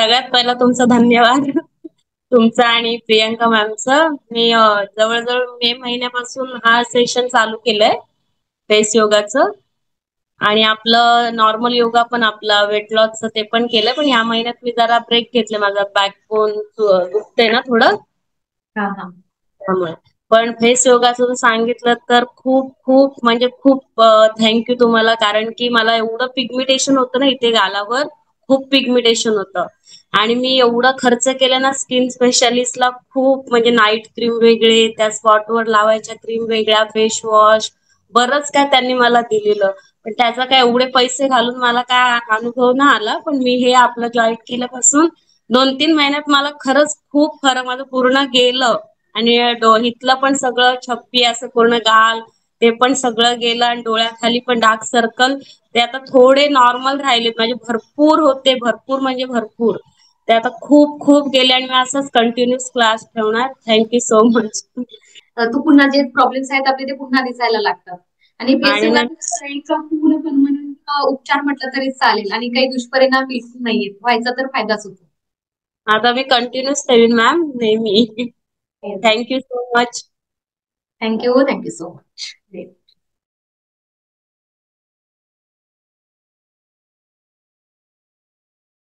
सगळ्यात पहिला तुमचं धन्यवाद. तुमचं आणि प्रियंका मॅमचं. मी जवळ-जवळ मे महिन्यापासून हा सेशन चालू केलंय फेस योगाचं. आणि आपलं नॉर्मल योगा पण आपला वेट लॉसचं ते पण केलंय. पण ह्या महिन्यात मी जरा ब्रेक घेतले. माझा बॅकबोन दुखतंय ना थोडं. हा हा. त्यामुळे. पण फेस योगाचं जर सांगितलं तर खूप खूप म्हणजे खूप थँक तुम्हाला, कारण की मला एवढं पिगमिटेशन होतं ना इथे गालावर, खूप पिगमिटेशन होतं. आणि मी एवढा खर्च केला ना स्किन स्पेशालिस्टला, खूप म्हणजे नाईट क्रीम वेगळे, त्या स्पॉटवर लावायच्या क्रीम वेगळ्या, फेस वॉश, बरंच काय त्यांनी मला दिलेलं. पण त्याचा काय एवढे पैसे घालून मला काय अनुभव नाही आला. पण मी हे आपलं जॉईन केल्यापासून 2-3 महिन्यात मला खरंच खूप फरक माझं पूर्ण गेलं. आणि इथलं पण सगळं छप्पी असं पूर्ण गाल ते पण सगळं गेलं आणि डोळ्याखाली पण डार्क सर्कल ते आता थोडे नॉर्मल राहिलेत. माझे भरपूर होते, भरपूर म्हणजे भरपूर. ते आता खूप खूप गेले आणि मी असंच कंटिन्यूस क्लास ठेवणार. Thank so much. तू पुन्हा जे प्रॉब्लेम्स आहेत आपले ते पुन्हा दिसायला लागतात. आणि फेस आणि ना योगाचा एक पूर्ण परमनंट उपचार म्हटलं तरी चालेल आणि काही दुष्परिणाम बिलकुल नाहीयेत. व्हायचा तर फायदाच होतो. आता मी कंटिन्यूस ठेवीन मॅम नेहमी. Yes. Thank so much. Thank you so much.